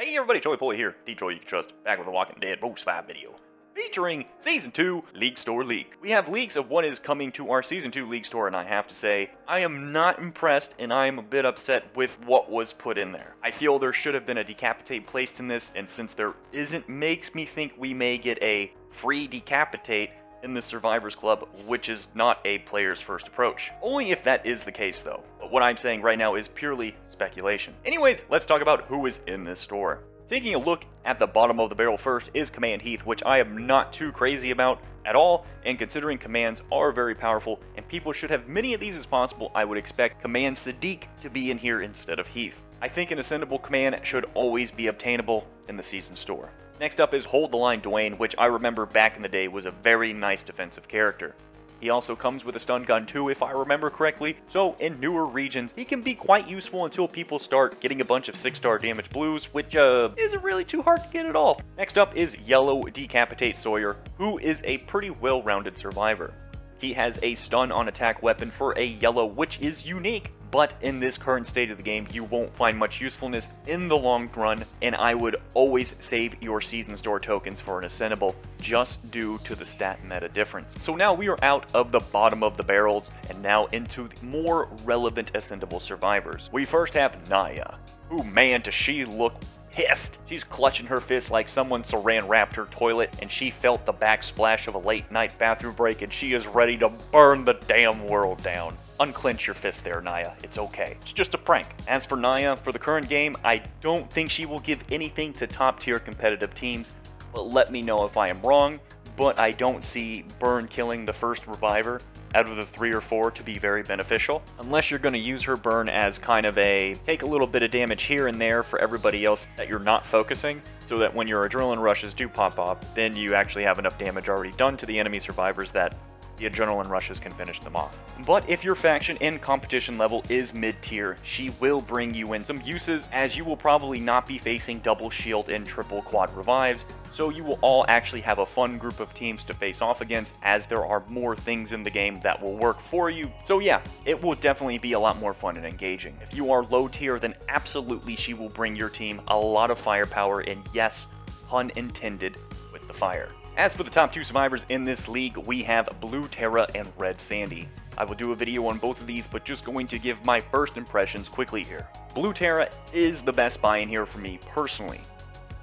Hey everybody, TWD here, the Troy you can trust, back with a Walking Dead Most 5 video, featuring Season 2 League Store leak. We have leaks of what is coming to our Season 2 League Store, and I have to say, I am not impressed, and I am a bit upset with what was put in there. I feel there should have been a decapitate placed in this, and since there isn't, makes me think we may get a free decapitate in the Survivors Club, which is not a player's first approach. Only if that is the case though, but what I'm saying right now is purely speculation. Anyways, let's talk about who is in this store. Taking a look at the bottom of the barrel first is Command Heath, which I am not too crazy about at all, and considering commands are very powerful and people should have many of these as possible, I would expect Command Sadiq to be in here instead of Heath. I think an ascendable command should always be obtainable in the season store. Next up is Hold the Line Dwayne, which I remember back in the day was a very nice defensive character. He also comes with a stun gun too, if I remember correctly, so in newer regions, he can be quite useful until people start getting a bunch of 6-star damage blues, which isn't really too hard to get at all. Next up is Yellow Decapitate Sawyer, who is a pretty well-rounded survivor. He has a stun on attack weapon for a yellow, which is unique, but in this current state of the game, you won't find much usefulness in the long run, and I would always save your season store tokens for an ascendable, just due to the stat meta difference. So now we are out of the bottom of the barrels, and now into the more relevant ascendable survivors. We first have Nyah, who, man, does she look pissed. She's clutching her fist like someone saran wrapped her toilet and she felt the backsplash of a late night bathroom break and she is ready to burn the damn world down. Unclench your fist there, Nyah. It's okay. It's just a prank. As for Nyah, for the current game, I don't think she will give anything to top tier competitive teams, but let me know if I am wrong. But I don't see Burn killing the first reviver out of the 3 or 4 to be very beneficial, unless you're going to use her burn as kind of a take a little bit of damage here and there for everybody else that you're not focusing, so that when your adrenaline rushes do pop up, then you actually have enough damage already done to the enemy survivors that the adrenaline rushes can finish them off. But if your faction in competition level is mid-tier, she will bring you in some uses, as you will probably not be facing double shield and triple quad revives, so you will all actually have a fun group of teams to face off against, as there are more things in the game that will work for you. So yeah, it will definitely be a lot more fun and engaging. If you are low tier, then absolutely she will bring your team a lot of firepower, and yes, pun intended with the fire. As for the top 2 survivors in this league, we have Blue Terra and Red Sandy. I will do a video on both of these, but just going to give my first impressions quickly here. Blue Terra is the best buy in here for me personally.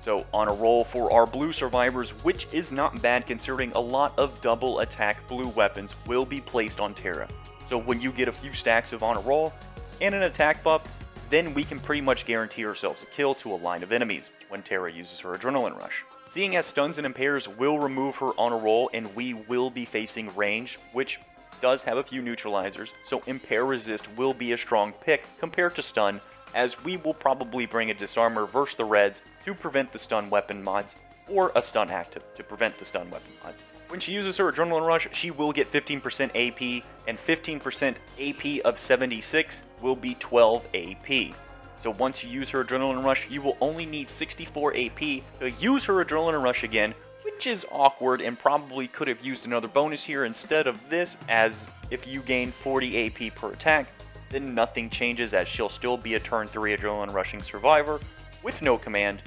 So on a roll for our blue survivors, which is not bad considering a lot of double attack blue weapons will be placed on Terra. So when you get a few stacks of on a roll and an attack buff, then we can pretty much guarantee ourselves a kill to a line of enemies when Terra uses her adrenaline rush. Seeing as stuns and impairs will remove her on a roll and we will be facing range, which does have a few neutralizers, so impair resist will be a strong pick compared to stun, as we will probably bring a disarmor versus the reds to prevent the stun weapon mods, or a stun active to prevent the stun weapon mods. When she uses her adrenaline rush, she will get 15% AP, and 15% AP of 76 will be 12 AP. So once you use her adrenaline rush, you will only need 64 AP to use her adrenaline rush again, which is awkward and probably could have used another bonus here instead of this, as if you gain 40 AP per attack, then nothing changes, as she'll still be a turn 3 adrenaline rushing survivor with no command,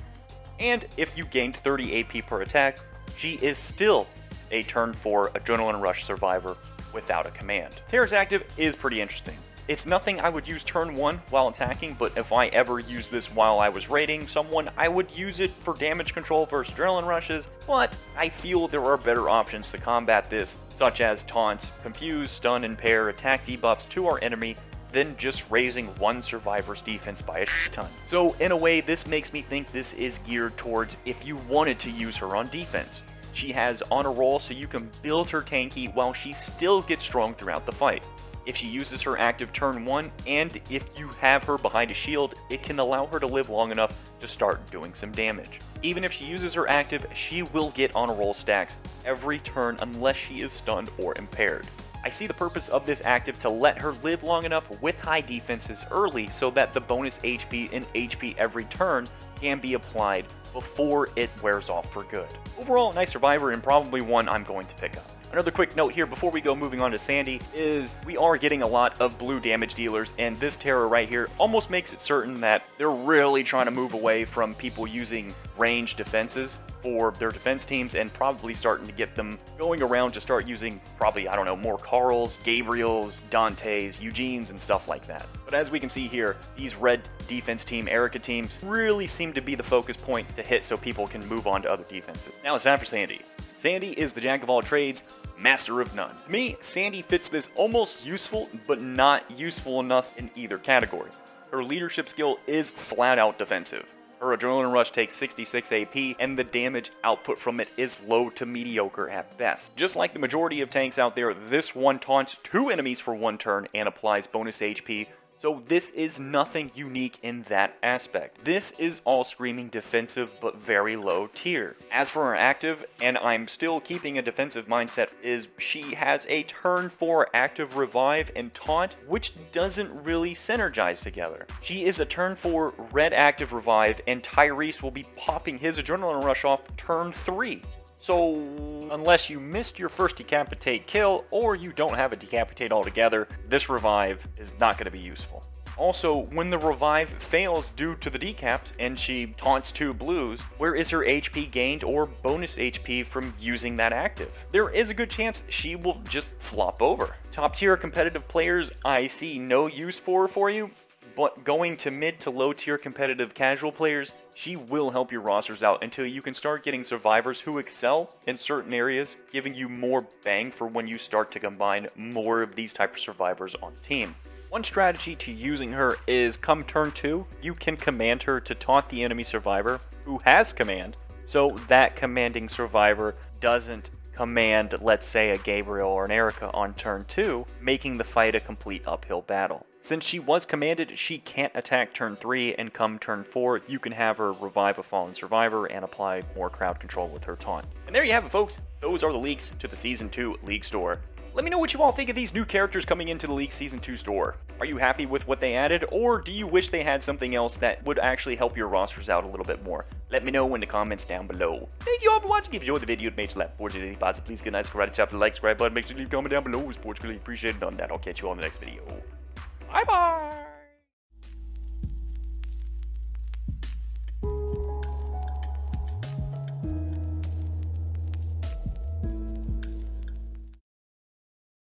and if you gained 30 AP per attack, she is still a turn 4 adrenaline rush survivor without a command. Terra's active is pretty interesting. It's nothing I would use turn 1 while attacking, but if I ever used this while I was raiding someone, I would use it for damage control versus adrenaline rushes, but I feel there are better options to combat this, such as taunts, confuse, stun, impair, attack debuffs to our enemy, than just raising one survivor's defense by a ton. So in a way, this makes me think this is geared towards if you wanted to use her on defense. She has on a roll so you can build her tanky while she still gets strong throughout the fight. If she uses her active turn 1, and if you have her behind a shield, it can allow her to live long enough to start doing some damage. Even if she uses her active, she will get on a roll stacks every turn unless she is stunned or impaired. I see the purpose of this active to let her live long enough with high defenses early so that the bonus HP and HP every turn can be applied before it wears off for good. Overall, a nice survivor and probably one I'm going to pick up. Another quick note here before we go moving on to Sandy is we are getting a lot of blue damage dealers, and this Terra right here almost makes it certain that they're really trying to move away from people using ranged defenses for their defense teams and probably starting to get them going around to start using probably, I don't know, more Carls, Gabriels, Dantes, Eugenes, and stuff like that. But as we can see here, these red defense team, Erica teams really seem to be the focus point to hit so people can move on to other defenses. Now it's time for Sandy. Sandy is the jack of all trades, master of none. To me, Sandy fits this almost useful, but not useful enough in either category. Her leadership skill is flat out defensive. Her Adrenaline Rush takes 66 AP, and the damage output from it is low to mediocre at best. Just like the majority of tanks out there, this one taunts 2 enemies for 1 turn and applies bonus HP, so this is nothing unique in that aspect. This is all screaming defensive but very low tier. As for her active, and I'm still keeping a defensive mindset, is she has a turn 4 active revive and taunt, which doesn't really synergize together. She is a turn 4 red active revive, and Tyrese will be popping his Adrenaline Rush off turn 3. So, unless you missed your first decapitate kill, or you don't have a decapitate altogether, this revive is not going to be useful. Also, when the revive fails due to the decaps and she taunts 2 blues, where is her HP gained or bonus HP from using that active? There is a good chance she will just flop over. Top tier competitive players, I see no use for you. But going to mid to low tier competitive casual players, she will help your rosters out until you can start getting survivors who excel in certain areas, giving you more bang for when you start to combine more of these type of survivors on the team. One strategy to using her is come turn 2, you can command her to taunt the enemy survivor who has command, so that commanding survivor doesn't command, let's say, a Gabriel or an Erica on turn 2, making the fight a complete uphill battle. Since she was commanded, she can't attack turn 3, and come turn 4, you can have her revive a fallen survivor and apply more crowd control with her taunt. And there you have it, folks. Those are the leaks to the Season 2 League Store. Let me know what you all think of these new characters coming into the League Season 2 store. Are you happy with what they added, or do you wish they had something else that would actually help your rosters out a little bit more? Let me know in the comments down below. Thank you all for watching. If you enjoyed the video, it made you laugh. Fortunately, please get a nice karate chop, the like, subscribe button. Make sure to leave a comment down below. It's much really appreciated on that. I'll catch you all in the next video. Bye-bye!